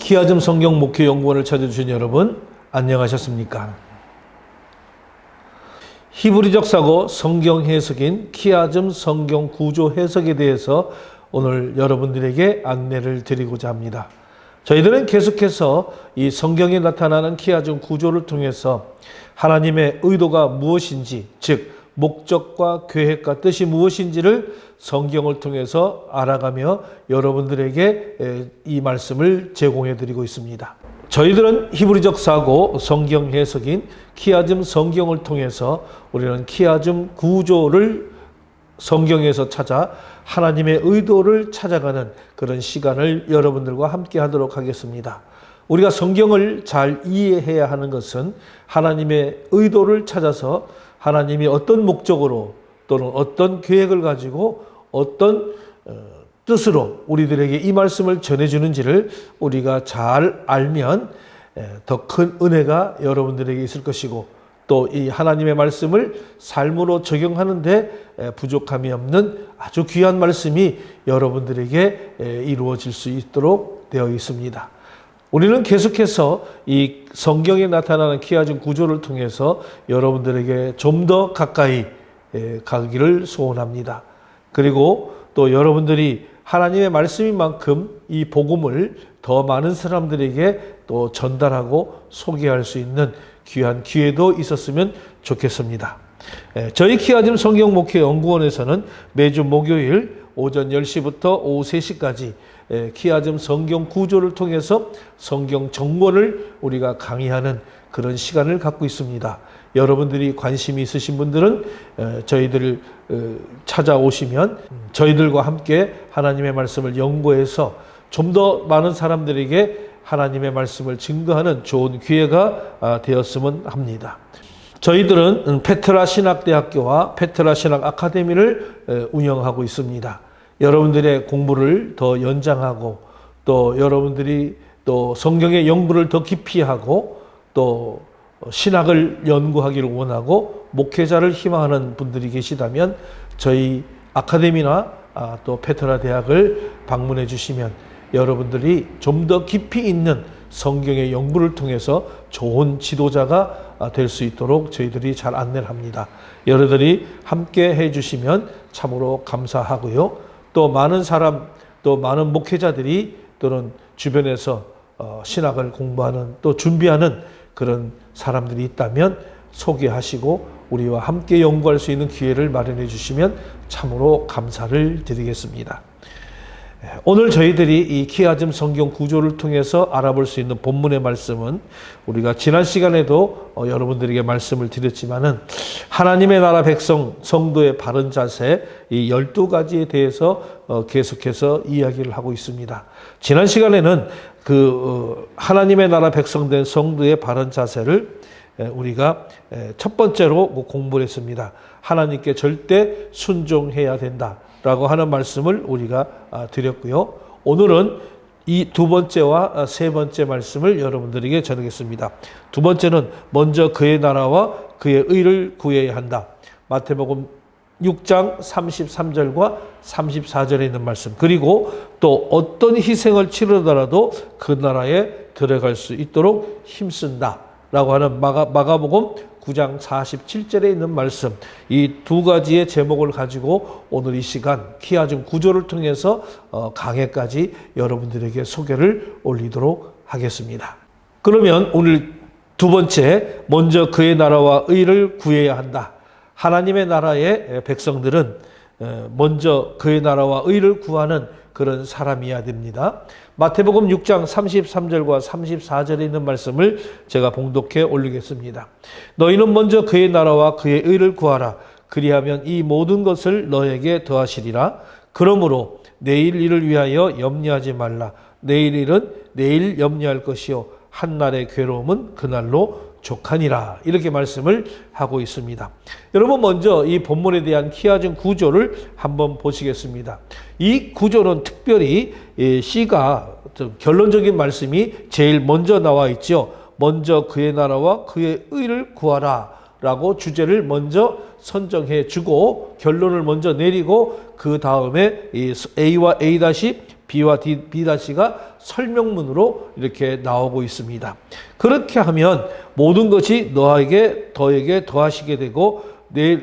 키아즘 성경 목회 연구원을 찾아주신 여러분 안녕하셨습니까? 히브리적 사고 성경 해석인 키아즘 성경 구조 해석에 대해서 오늘 여러분들에게 안내를 드리고자 합니다. 저희들은 계속해서 이 성경에 나타나는 키아즘 구조를 통해서 하나님의 의도가 무엇인지, 즉 목적과 계획과 뜻이 무엇인지를 성경을 통해서 알아가며 여러분들에게 이 말씀을 제공해 드리고 있습니다. 저희들은 히브리적 사고 성경 해석인 키아즘 성경을 통해서 우리는 키아즘 구조를 성경에서 찾아 하나님의 의도를 찾아가는 그런 시간을 여러분들과 함께 하도록 하겠습니다. 우리가 성경을 잘 이해해야 하는 것은 하나님의 의도를 찾아서 하나님이 어떤 목적으로 또는 어떤 계획을 가지고 어떤 뜻으로 우리들에게 이 말씀을 전해주는지를 우리가 잘 알면 더 큰 은혜가 여러분들에게 있을 것이고, 또 이 하나님의 말씀을 삶으로 적용하는데 부족함이 없는 아주 귀한 말씀이 여러분들에게 이루어질 수 있도록 되어 있습니다. 우리는 계속해서 이 성경에 나타나는 키아즘 구조를 통해서 여러분들에게 좀 더 가까이 가기를 소원합니다. 그리고 또 여러분들이 하나님의 말씀인 만큼 이 복음을 더 많은 사람들에게 또 전달하고 소개할 수 있는 귀한 기회도 있었으면 좋겠습니다. 저희 키아즘 성경 목회 연구원에서는 매주 목요일 오전 10시부터 오후 3시까지 키아즘 성경 구조를 통해서 성경 정보를 우리가 강의하는 그런 시간을 갖고 있습니다. 여러분들이 관심이 있으신 분들은 저희들을 찾아오시면 저희들과 함께 하나님의 말씀을 연구해서 좀 더 많은 사람들에게 하나님의 말씀을 증거하는 좋은 기회가 되었으면 합니다. 저희들은 페트라 신학대학교와 페트라 신학 아카데미를 운영하고 있습니다. 여러분들의 공부를 더 연장하고, 또 여러분들이 또 성경의 연구를 더 깊이 하고, 또 신학을 연구하기를 원하고 목회자를 희망하는 분들이 계시다면 저희 아카데미나 또 페트라 대학을 방문해 주시면 여러분들이 좀 더 깊이 있는 성경의 연구를 통해서 좋은 지도자가 될 수 있도록 저희들이 잘 안내를 합니다. 여러분들이 함께 해 주시면 참으로 감사하고요. 또 많은 사람, 또 많은 목회자들이 또는 주변에서 신학을 공부하는, 또 준비하는 그런 사람들이 있다면 소개하시고 우리와 함께 연구할 수 있는 기회를 마련해 주시면 참으로 감사를 드리겠습니다. 오늘 저희들이 이 키아즘 성경 구조를 통해서 알아볼 수 있는 본문의 말씀은 우리가 지난 시간에도 여러분들에게 말씀을 드렸지만은 하나님의 나라 백성 성도의 바른 자세 이 12가지에 대해서 계속해서 이야기를 하고 있습니다. 지난 시간에는 하나님의 나라 백성된 성도의 바른 자세를 우리가 첫 번째로 공부를 했습니다. 하나님께 절대 순종해야 된다라고 하는 말씀을 우리가 드렸고요. 오늘은 이 두 번째와 세 번째 말씀을 여러분들에게 전하겠습니다. 두 번째는 먼저 그의 나라와 그의 의를 구해야 한다. 마태복음 6장 33절과 34절에 있는 말씀, 그리고 또 어떤 희생을 치르더라도 그 나라에 들어갈 수 있도록 힘쓴다 라고 하는 마가복음 9장 47절에 있는 말씀, 이 두 가지의 제목을 가지고 오늘 이 시간 키아즘 구조를 통해서 강해까지 여러분들에게 소개를 올리도록 하겠습니다. 그러면 오늘 두 번째, 먼저 그의 나라와 의를 구해야 한다. 하나님의 나라의 백성들은 먼저 그의 나라와 의를 구하는 그런 사람이어야 됩니다. 마태복음 6장 33절과 34절에 있는 말씀을 제가 봉독해 올리겠습니다. 너희는 먼저 그의 나라와 그의 의를 구하라. 그리하면 이 모든 것을 너에게 더하시리라. 그러므로 내일 일을 위하여 염려하지 말라. 내일 일은 내일 염려할 것이요 한날의 괴로움은 그날로 족하니라. 이렇게 말씀을 하고 있습니다. 여러분, 먼저 이 본문에 대한 키아즘 구조를 한번 보시겠습니다. 이 구조는 특별히 C가 결론적인 말씀이 제일 먼저 나와 있죠. 먼저 그의 나라와 그의 의를 구하라 라고 주제를 먼저 선정해 주고 결론을 먼저 내리고 그 다음에 A와 A- B와 B'가 설명문으로 이렇게 나오고 있습니다. 그렇게 하면 모든 것이 너에게 더하시게 되고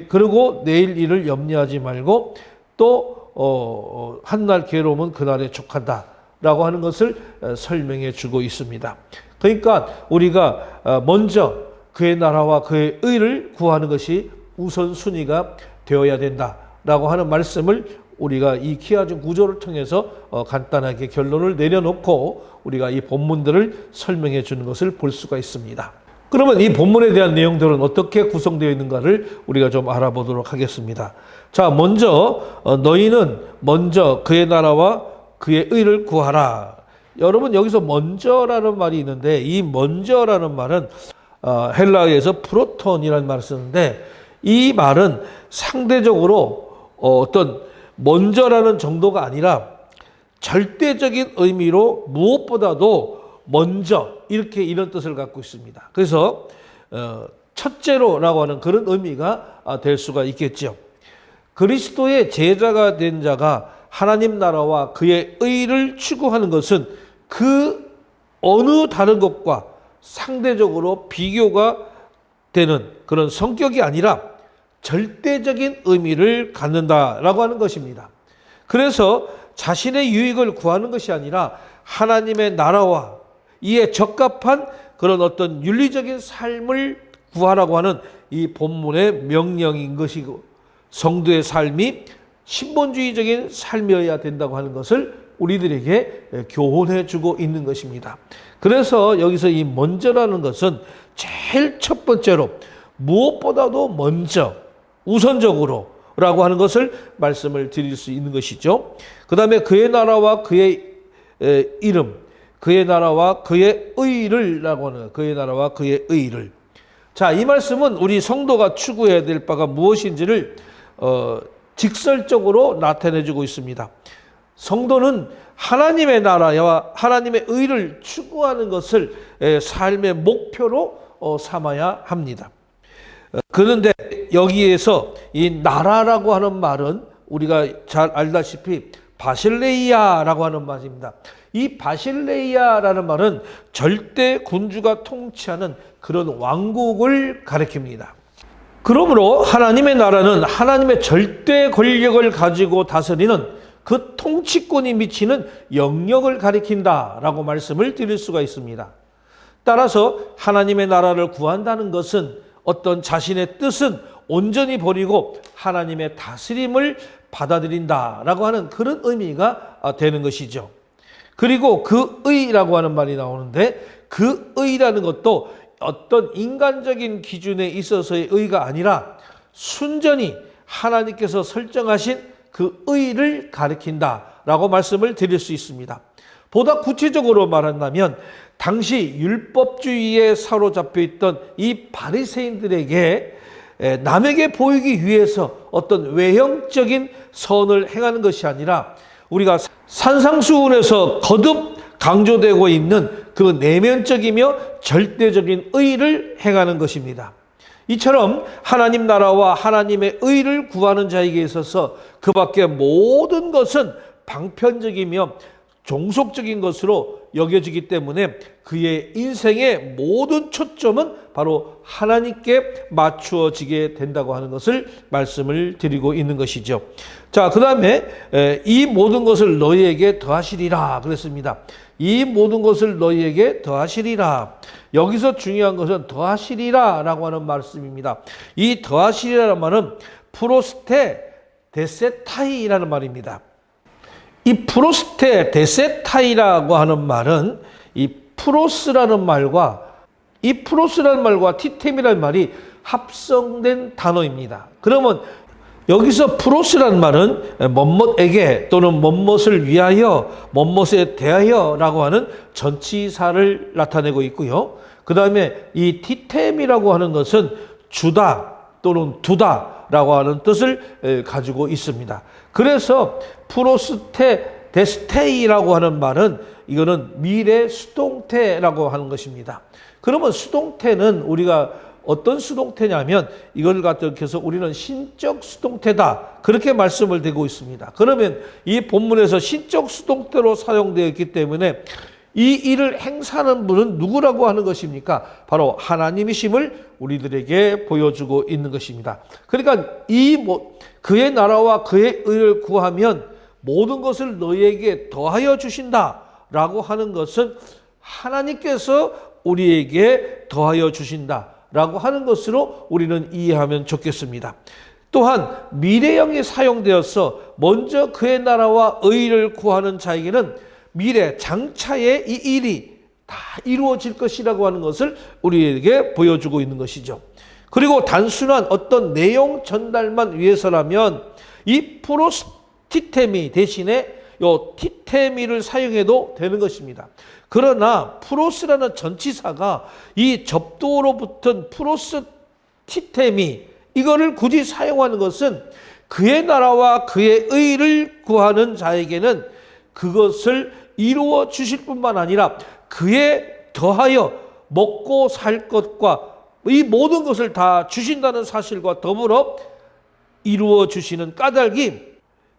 그리고 내일 일을 염려하지 말고 또 한날 괴로움은 그날에 족한다 라고 하는 것을 설명해 주고 있습니다. 그러니까 우리가 먼저 그의 나라와 그의 의를 구하는 것이 우선순위가 되어야 된다라고 하는 말씀을 우리가 이 키아즘 구조를 통해서 간단하게 결론을 내려놓고 우리가 이 본문들을 설명해 주는 것을 볼 수가 있습니다. 그러면 이 본문에 대한 내용들은 어떻게 구성되어 있는가를 우리가 좀 알아보도록 하겠습니다. 자, 먼저 너희는 먼저 그의 나라와 그의 의를 구하라. 여러분, 여기서 먼저라는 말이 있는데 이 먼저라는 말은 헬라어에서 프로톤이라는 말을 쓰는데 이 말은 상대적으로 어떤 먼저라는 정도가 아니라 절대적인 의미로 무엇보다도 먼저 이런 뜻을 갖고 있습니다. 그래서 첫째로라고 하는 그런 의미가 될 수가 있겠죠. 그리스도의 제자가 된 자가 하나님 나라와 그의 의를 추구하는 것은 그 어느 다른 것과 상대적으로 비교가 되는 그런 성격이 아니라 절대적인 의미를 갖는다라고 하는 것입니다. 그래서 자신의 유익을 구하는 것이 아니라 하나님의 나라와 이에 적합한 그런 어떤 윤리적인 삶을 구하라고 하는 이 본문의 명령인 것이고 성도의 삶이 신본주의적인 삶이어야 된다고 하는 것을 우리들에게 교훈해 주고 있는 것입니다. 그래서 여기서 이 먼저라는 것은 제일 첫 번째로 무엇보다도 먼저 우선적으로 라고 하는 것을 말씀을 드릴 수 있는 것이죠. 그 다음에 그의 나라와 그의 이름, 그의 나라와 그의 의를 라고 하는 거예요. 그의 나라와 그의 의를. 자, 이 말씀은 우리 성도가 추구해야 될 바가 무엇인지를 직설적으로 나타내주고 있습니다. 성도는 하나님의 나라와 하나님의 의를 추구하는 것을 삶의 목표로 삼아야 합니다. 그런데 여기에서 이 나라라고 하는 말은 우리가 잘 알다시피 바실레이아라고 하는 말입니다. 이 바실레이아라는 말은 절대 군주가 통치하는 그런 왕국을 가리킵니다. 그러므로 하나님의 나라는 하나님의 절대 권력을 가지고 다스리는 그 통치권이 미치는 영역을 가리킨다라고 말씀을 드릴 수가 있습니다. 따라서 하나님의 나라를 구한다는 것은 어떤 자신의 뜻은 온전히 버리고 하나님의 다스림을 받아들인다라고 하는 그런 의미가 되는 것이죠. 그리고 그 의라고 하는 말이 나오는데 그 의라는 것도 어떤 인간적인 기준에 있어서의 의가 아니라 순전히 하나님께서 설정하신 그 의를 가리킨다라고 말씀을 드릴 수 있습니다. 보다 구체적으로 말한다면 당시 율법주의에 사로잡혀 있던 이 바리새인들에게 남에게 보이기 위해서 어떤 외형적인 선을 행하는 것이 아니라 우리가 산상수훈에서 거듭 강조되고 있는 그 내면적이며 절대적인 의를 행하는 것입니다. 이처럼 하나님 나라와 하나님의 의를 구하는 자에게 있어서 그 밖에 모든 것은 방편적이며 종속적인 것으로 여겨지기 때문에 그의 인생의 모든 초점은 바로 하나님께 맞추어지게 된다고 하는 것을 말씀을 드리고 있는 것이죠. 자, 그 다음에 이 모든 것을 너희에게 더하시리라 그랬습니다. 이 모든 것을 너희에게 더하시리라. 여기서 중요한 것은 더하시리라 라고 하는 말씀입니다. 이 더하시리라는 말은 프로스테 데세타이라는 말입니다. 이 프로스테 데세타이라고 하는 말은 이 프로스라는 말과 티템이라는 말이 합성된 단어입니다. 그러면 여기서 프로스라는 말은 뭐뭇에게 또는 뭐뭇을 위하여, 뭐뭇에 대하여 라고 하는 전치사를 나타내고 있고요. 그 다음에 이 티템이라고 하는 것은 주다 또는 두다 라고 하는 뜻을 가지고 있습니다. 그래서 프로스테 데스테이라고 하는 말은 이거는 미래 수동태라고 하는 것입니다. 그러면 수동태는 우리가 어떤 수동태냐면 이걸 갖다서 우리는 신적 수동태다. 그렇게 말씀을 드리고 있습니다. 그러면 이 본문에서 신적 수동태로 사용되어 있기 때문에 이 일을 행사하는 분은 누구라고 하는 것입니까? 바로 하나님이심을 우리들에게 보여주고 있는 것입니다. 그러니까 그의 나라와 그의 의를 구하면 모든 것을 너희에게 더하여 주신다라고 하는 것은 하나님께서 우리에게 더하여 주신다라고 하는 것으로 우리는 이해하면 좋겠습니다. 또한 미래형이 사용되어서 먼저 그의 나라와 의를 구하는 자에게는 미래 장차에 이 일이 다 이루어질 것이라고 하는 것을 우리에게 보여주고 있는 것이죠. 그리고 단순한 어떤 내용 전달만 위해서라면 이 프로스티테미 대신에 요 티테미를 사용해도 되는 것입니다. 그러나 프로스라는 전치사가 이 접두어로 붙은 프로스티테미 이거를 굳이 사용하는 것은 그의 나라와 그의 의를 구하는 자에게는 그것을 이루어 주실 뿐만 아니라 그에 더하여 먹고 살 것과 이 모든 것을 다 주신다는 사실과 더불어 이루어 주시는 까닭이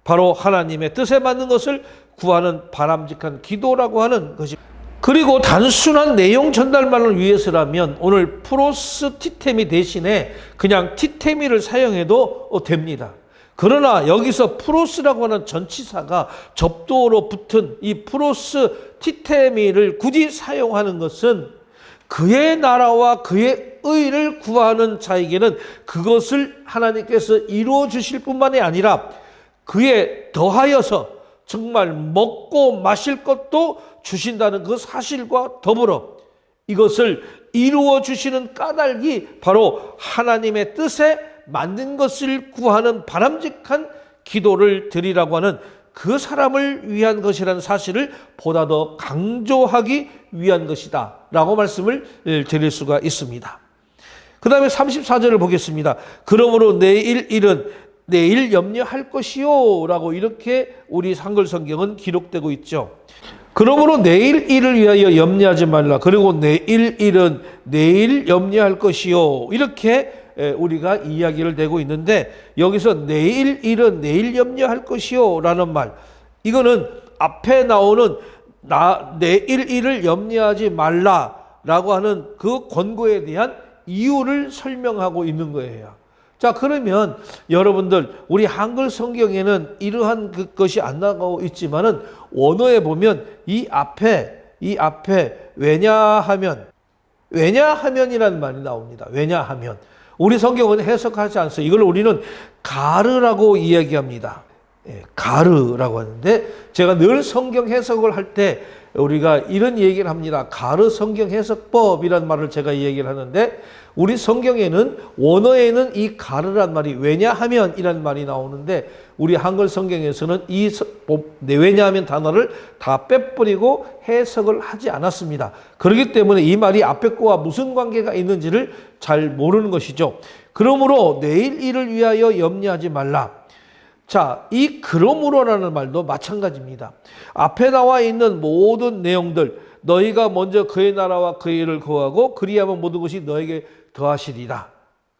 바로 하나님의 뜻에 맞는 것을 구하는 바람직한 기도라고 하는 것입니다. 그리고 단순한 내용 전달만을 위해서라면 오늘 프로스티테미 대신에 그냥 티테미를 사용해도 됩니다. 그러나 여기서 프로스라고 하는 전치사가 접두어로 붙은 이 프로스티테미를 굳이 사용하는 것은 그의 나라와 그의 의를 구하는 자에게는 그것을 하나님께서 이루어 주실 뿐만이 아니라 그에 더하여서 정말 먹고 마실 것도 주신다는 그 사실과 더불어 이것을 이루어 주시는 까닭이 바로 하나님의 뜻에 맞는 것을 구하는 바람직한 기도를 드리라고 하는 그 사람을 위한 것이라는 사실을 보다 더 강조하기 위한 것이다 라고 말씀을 드릴 수가 있습니다. 그 다음에 34절을 보겠습니다. 그러므로 내일 일은 내일 염려할 것이요 라고 이렇게 우리 한글 성경은 기록되고 있죠. 그러므로 내일 일을 위하여 염려하지 말라. 그리고 내일 일은 내일 염려할 것이요. 이렇게 우리가 이야기를 되고 있는데 여기서 내일 일은 내일 염려할 것이요 라는 말, 이거는 앞에 나오는 내일 일을 염려하지 말라라고 하는 그 권고에 대한 이유를 설명하고 있는 거예요. 자, 그러면 여러분들 우리 한글 성경에는 이러한 것이 안 나가고 있지만은 원어에 보면 이 앞에 왜냐하면이라는 말이 나옵니다. 왜냐하면. 우리 성경은 해석하지 않습니다. 이걸 우리는 가르라고 이야기합니다. 가르라고 하는데 제가 늘 성경 해석을 할 때 우리가 이런 얘기를 합니다. 가르 성경 해석법이라는 말을 제가 얘기를 하는데 우리 성경에는 원어에는 이 가르란 말이 왜냐하면이라는 말이 나오는데 우리 한글 성경에서는 이 왜냐하면 단어를 다 빼버리고 해석을 하지 않았습니다. 그렇기 때문에 이 말이 앞에 거와 무슨 관계가 있는지를 잘 모르는 것이죠. 그러므로 내일 일을 위하여 염려하지 말라. 자, 이 그러므로라는 말도 마찬가지입니다. 앞에 나와 있는 모든 내용들, 너희가 먼저 그의 나라와 그의 일을 구하고 그리하면 모든 것이 너에게 더하시리라.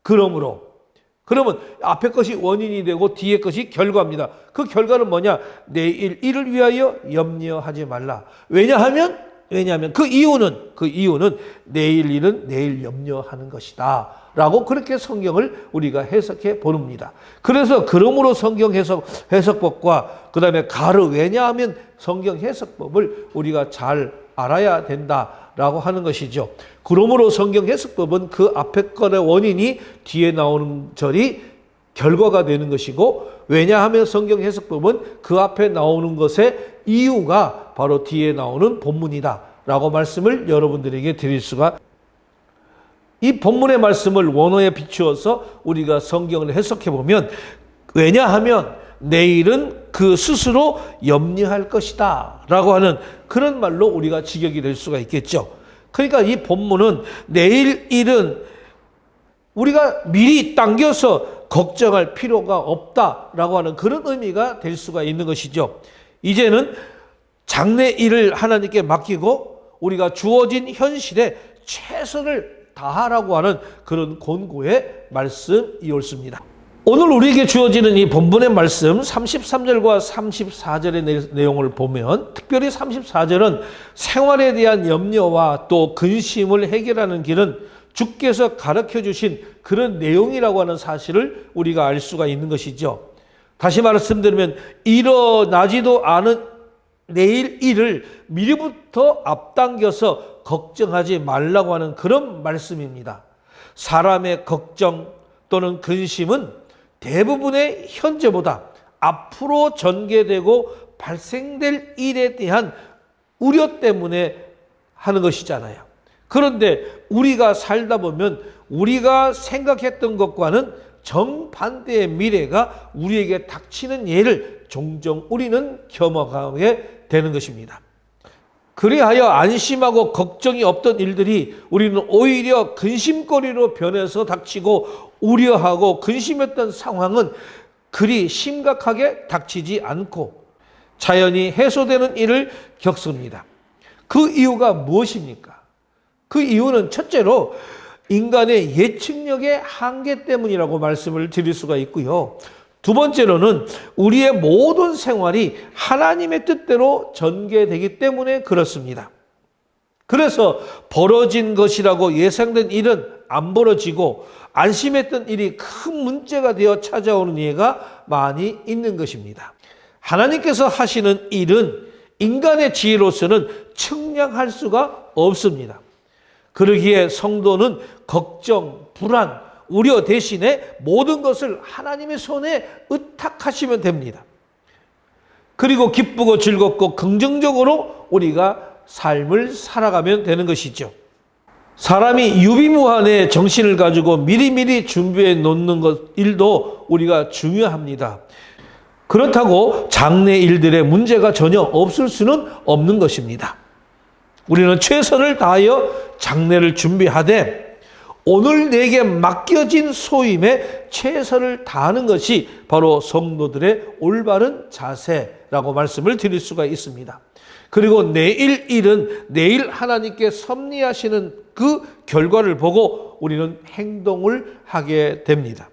그러므로. 그러면 앞에 것이 원인이 되고 뒤에 것이 결과입니다. 그 결과는 뭐냐? 내일 일을 위하여 염려하지 말라. 왜냐하면 그 이유는 내일 일은 내일 염려하는 것이다 라고 그렇게 성경을 우리가 해석해 보릅니다. 그래서 그러므로 성경 해석법과 그 다음에 가르 왜냐하면 성경 해석법을 우리가 잘 알아야 된다라고 하는 것이죠. 그러므로 성경 해석법은 그 앞에 것의 원인이 뒤에 나오는 절이 결과가 되는 것이고, 왜냐하면 성경 해석법은 그 앞에 나오는 것의 이유가 바로 뒤에 나오는 본문이다 라고 말씀을 여러분들에게 드릴 수가, 이 본문의 말씀을 원어에 비추어서 우리가 성경을 해석해 보면 왜냐하면 내일은 그 스스로 염려할 것이다 라고 하는 그런 말로 우리가 직역이 될 수가 있겠죠. 그러니까 이 본문은 내일 일은 우리가 미리 당겨서 걱정할 필요가 없다라고 하는 그런 의미가 될 수가 있는 것이죠. 이제는 장래 일을 하나님께 맡기고 우리가 주어진 현실에 최선을 다하라고 하는 그런 권고의 말씀이었습니다. 오늘 우리에게 주어지는 이 본문의 말씀 33절과 34절의 내용을 보면 특별히 34절은 생활에 대한 염려와 또 근심을 해결하는 길은 주께서 가르쳐 주신 그런 내용이라고 하는 사실을 우리가 알 수가 있는 것이죠. 다시 말씀드리면 일어나지도 않은 내일 일을 미리부터 앞당겨서 걱정하지 말라고 하는 그런 말씀입니다. 사람의 걱정 또는 근심은 대부분의 현재보다 앞으로 전개되고 발생될 일에 대한 우려 때문에 하는 것이잖아요. 그런데 우리가 살다 보면 우리가 생각했던 것과는 정반대의 미래가 우리에게 닥치는 예를 종종 우리는 경험하게 되는 것입니다. 그리하여 안심하고 걱정이 없던 일들이 우리는 오히려 근심거리로 변해서 닥치고 우려하고 근심했던 상황은 그리 심각하게 닥치지 않고 자연히 해소되는 일을 겪습니다. 그 이유가 무엇입니까? 그 이유는 첫째로 인간의 예측력의 한계 때문이라고 말씀을 드릴 수가 있고요. 두 번째로는 우리의 모든 생활이 하나님의 뜻대로 전개되기 때문에 그렇습니다. 그래서 벌어진 것이라고 예상된 일은 안 벌어지고 안심했던 일이 큰 문제가 되어 찾아오는 예가 많이 있는 것입니다. 하나님께서 하시는 일은 인간의 지혜로서는 측량할 수가 없습니다. 그러기에 성도는 걱정, 불안, 우려 대신에 모든 것을 하나님의 손에 의탁하시면 됩니다. 그리고 기쁘고 즐겁고 긍정적으로 우리가 삶을 살아가면 되는 것이죠. 사람이 유비무환의 정신을 가지고 미리미리 준비해 놓는 일도 우리가 중요합니다. 그렇다고 장래 일들의 문제가 전혀 없을 수는 없는 것입니다. 우리는 최선을 다하여 장래를 준비하되 오늘 내게 맡겨진 소임에 최선을 다하는 것이 바로 성도들의 올바른 자세라고 말씀을 드릴 수가 있습니다. 그리고 내일 일은 내일 하나님께 섭리하시는 그 결과를 보고 우리는 행동을 하게 됩니다.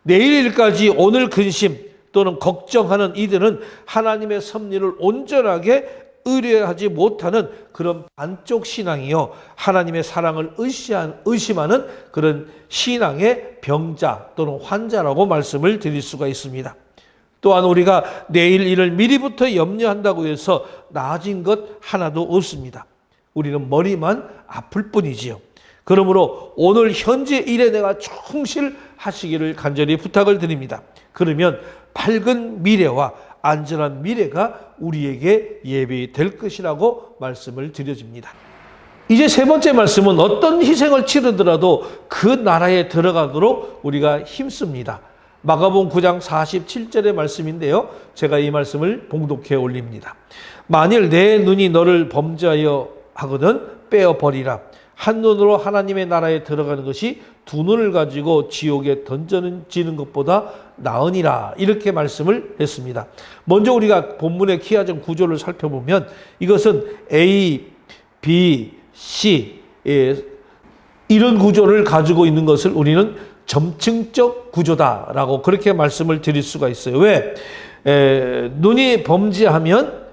내일 일까지 오늘 근심 또는 걱정하는 이들은 하나님의 섭리를 온전하게 의뢰하지 못하는 그런 반쪽 신앙이요, 하나님의 사랑을 의심하는 그런 신앙의 병자 또는 환자라고 말씀을 드릴 수가 있습니다. 또한 우리가 내일 일을 미리부터 염려한다고 해서 나아진 것 하나도 없습니다. 우리는 머리만 아플 뿐이지요. 그러므로 오늘 현재 일에 내가 충실하시기를 간절히 부탁을 드립니다. 그러면 밝은 미래와 안전한 미래가 우리에게 예비될 것이라고 말씀을 드려집니다. 이제 세 번째 말씀은 어떤 희생을 치르더라도 그 나라에 들어가도록 우리가 힘씁니다. 마가복음 9장 47절의 말씀인데요. 제가 이 말씀을 봉독해 올립니다. 만일 내 눈이 너를 범죄하여 하거든 빼어버리라. 한 눈으로 하나님의 나라에 들어가는 것이 두 눈을 가지고 지옥에 던져지는 것보다 나으니라. 이렇게 말씀을 했습니다. 먼저 우리가 본문의 기하점 구조를 살펴보면 이것은 A, B, C 이런 구조를 가지고 있는 것을 우리는 점층적 구조다라고 그렇게 말씀을 드릴 수가 있어요. 왜? 눈이 범죄하면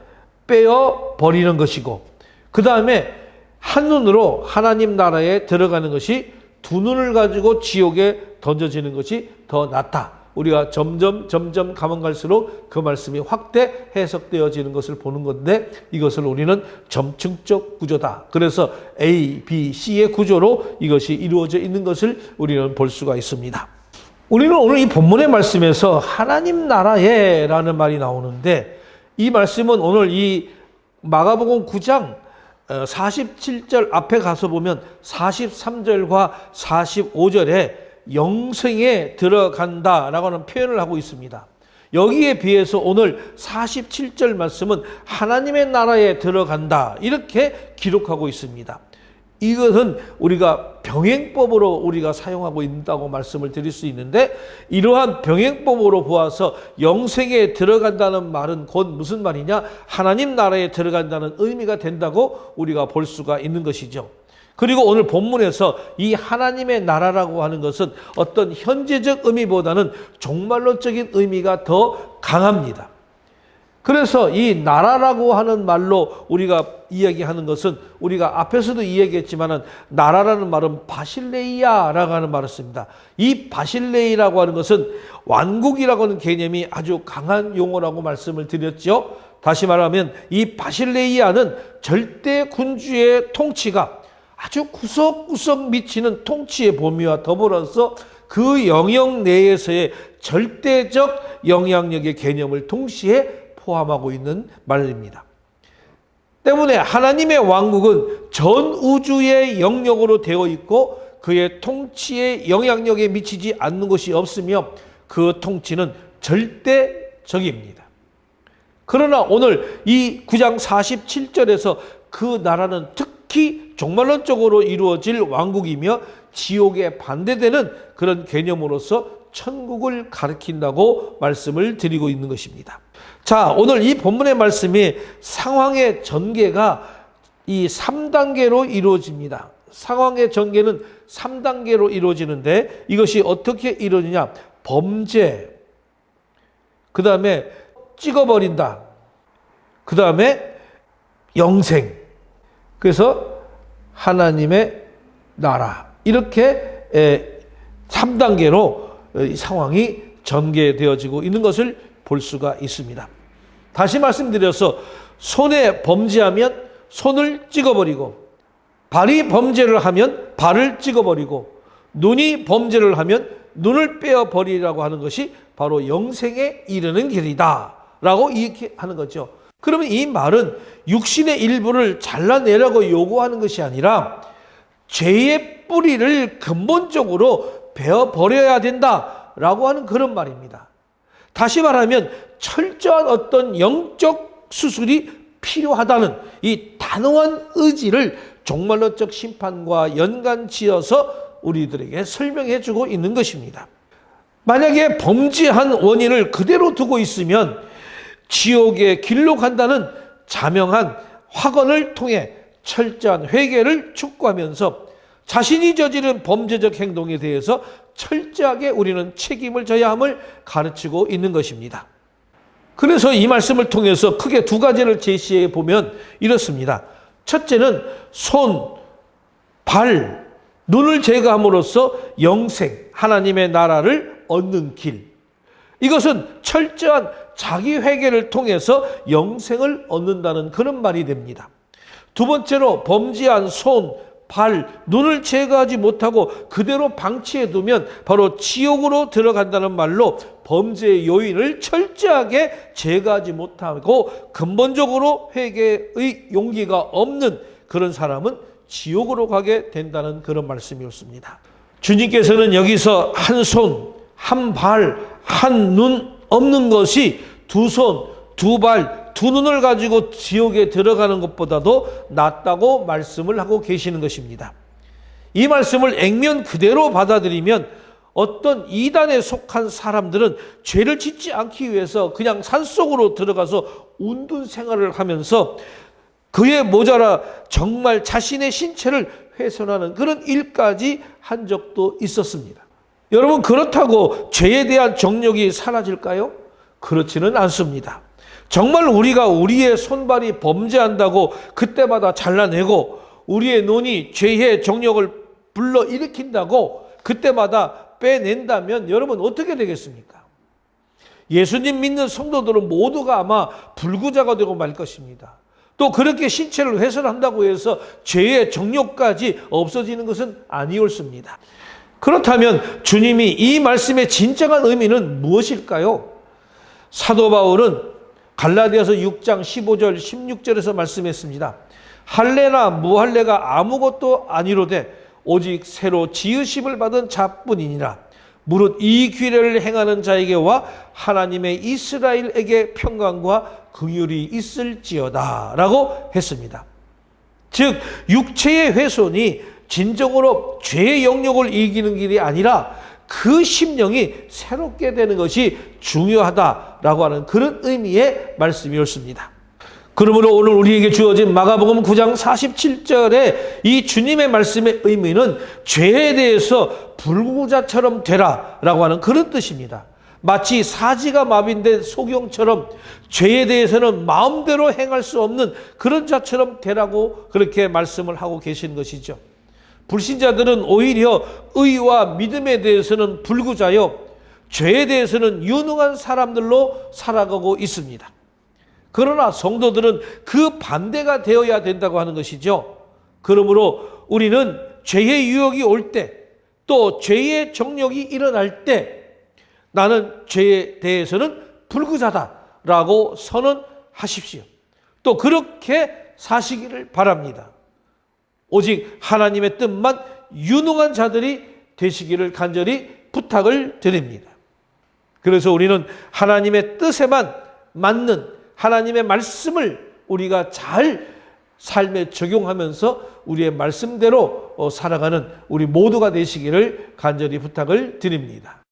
빼어버리는 것이고 그 다음에 한눈으로 하나님 나라에 들어가는 것이 두 눈을 가지고 지옥에 던져지는 것이 더 낫다. 우리가 점점 가면 갈수록 그 말씀이 확대 해석되어지는 것을 보는 건데 이것을 우리는 점층적 구조다. 그래서 A, B, C의 구조로 이것이 이루어져 있는 것을 우리는 볼 수가 있습니다. 우리는 오늘 이 본문의 말씀에서 하나님 나라에 라는 말이 나오는데 이 말씀은 오늘 이 마가복음 9장 47절 앞에 가서 보면 43절과 45절에 영생에 들어간다라고 하는 표현을 하고 있습니다. 여기에 비해서 오늘 47절 말씀은 하나님의 나라에 들어간다 이렇게 기록하고 있습니다. 이것은 우리가 병행법으로 우리가 사용하고 있다고 말씀을 드릴 수 있는데 이러한 병행법으로 보아서 영생에 들어간다는 말은 곧 무슨 말이냐? 하나님 나라에 들어간다는 의미가 된다고 우리가 볼 수가 있는 것이죠. 그리고 오늘 본문에서 이 하나님의 나라라고 하는 것은 어떤 현재적 의미보다는 종말론적인 의미가 더 강합니다. 그래서 이 나라라고 하는 말로 우리가 이야기하는 것은 우리가 앞에서도 이야기했지만은 나라라는 말은 바실레이아라고 하는 말을 씁니다. 이 바실레이라고 하는 것은 왕국이라고 하는 개념이 아주 강한 용어라고 말씀을 드렸죠. 다시 말하면 이 바실레이아는 절대 군주의 통치가 아주 구석구석 미치는 통치의 범위와 더불어서 그 영역 내에서의 절대적 영향력의 개념을 동시에 포함하고 있는 말입니다. 때문에 하나님의 왕국은 전 우주의 영역으로 되어 있고 그의 통치의 영향력에 미치지 않는 것이 없으며 그 통치는 절대적입니다. 그러나 오늘 이 9장 47절에서 그 나라는 특히 종말론적으로 이루어질 왕국이며 지옥에 반대되는 그런 개념으로서 천국을 가리킨다고 말씀을 드리고 있는 것입니다. 자, 오늘 이 본문의 말씀이 상황의 전개가 이 3단계로 이루어집니다. 상황의 전개는 3단계로 이루어지는데 이것이 어떻게 이루어지냐? 범죄, 그 다음에 찍어버린다, 그 다음에 영생, 그래서 하나님의 나라, 이렇게 3단계로 이 상황이 전개되어지고 있는 것을 볼 수가 있습니다. 다시 말씀드려서 손에 범죄하면 손을 찍어버리고, 발이 범죄를 하면 발을 찍어버리고, 눈이 범죄를 하면 눈을 빼어버리라고 하는 것이 바로 영생에 이르는 길이다 라고 이렇게 하는 거죠. 그러면 이 말은 육신의 일부를 잘라내라고 요구하는 것이 아니라 죄의 뿌리를 근본적으로 베어버려야 된다라고 하는 그런 말입니다. 다시 말하면 철저한 어떤 영적 수술이 필요하다는 이 단호한 의지를 종말론적 심판과 연관지어서 우리들에게 설명해 주고 있는 것입니다. 만약에 범죄한 원인을 그대로 두고 있으면 지옥의 길로 간다는 자명한 확언을 통해 철저한 회개를 촉구하면서 자신이 저지른 범죄적 행동에 대해서 철저하게 우리는 책임을 져야 함을 가르치고 있는 것입니다. 그래서 이 말씀을 통해서 크게 두 가지를 제시해 보면 이렇습니다. 첫째는 손, 발, 눈을 제거함으로써 영생, 하나님의 나라를 얻는 길. 이것은 철저한 자기 회개를 통해서 영생을 얻는다는 그런 말이 됩니다. 두 번째로 범죄한 손, 발, 눈을 제거하지 못하고 그대로 방치해 두면 바로 지옥으로 들어간다는 말로 범죄의 요인을 철저하게 제거하지 못하고 근본적으로 회개의 용기가 없는 그런 사람은 지옥으로 가게 된다는 그런 말씀이었습니다. 주님께서는 여기서 한 손, 한 발, 한 눈 없는 것이 두 손, 두 발, 두 눈을 가지고 지옥에 들어가는 것보다도 낫다고 말씀을 하고 계시는 것입니다. 이 말씀을 액면 그대로 받아들이면 어떤 이단에 속한 사람들은 죄를 짓지 않기 위해서 그냥 산속으로 들어가서 운둔 생활을 하면서 그에 모자라 정말 자신의 신체를 훼손하는 그런 일까지 한 적도 있었습니다. 여러분, 그렇다고 죄에 대한 정욕이 사라질까요? 그렇지는 않습니다. 정말 우리가 우리의 손발이 범죄한다고 그때마다 잘라내고 우리의 눈이 죄의 정욕을 불러일으킨다고 그때마다 빼낸다면 여러분 어떻게 되겠습니까? 예수님 믿는 성도들은 모두가 아마 불구자가 되고 말 것입니다. 또 그렇게 신체를 훼손한다고 해서 죄의 정욕까지 없어지는 것은 아니었습니다. 그렇다면 주님이 이 말씀의 진정한 의미는 무엇일까요? 사도 바울은 갈라디아서 6장 15절 16절에서 말씀했습니다. 할례나 무할례가 아무것도 아니로되 오직 새로 지으심을 받은 자뿐이니라. 무릇 이 규례를 행하는 자에게와 하나님의 이스라엘에게 평강과 긍휼이 있을지어다 라고 했습니다. 즉 육체의 훼손이 진정으로 죄의 영역을 이기는 길이 아니라 그 심령이 새롭게 되는 것이 중요하다라고 하는 그런 의미의 말씀이었습니다. 그러므로 오늘 우리에게 주어진 마가복음 9장 47절에 이 주님의 말씀의 의미는 죄에 대해서 불구자처럼 되라라고 하는 그런 뜻입니다. 마치 사지가 마비된 소경처럼 죄에 대해서는 마음대로 행할 수 없는 그런 자처럼 되라고 그렇게 말씀을 하고 계신 것이죠. 불신자들은 오히려 의와 믿음에 대해서는 불구자요, 죄에 대해서는 유능한 사람들로 살아가고 있습니다. 그러나 성도들은 그 반대가 되어야 된다고 하는 것이죠. 그러므로 우리는 죄의 유혹이 올 때, 또 죄의 정욕이 일어날 때 나는 죄에 대해서는 불구자다라고 선언하십시오. 또 그렇게 사시기를 바랍니다. 오직 하나님의 뜻만 유능한 자들이 되시기를 간절히 부탁을 드립니다. 그래서 우리는 하나님의 뜻에만 맞는 하나님의 말씀을 우리가 잘 삶에 적용하면서 우리의 말씀대로 살아가는 우리 모두가 되시기를 간절히 부탁을 드립니다.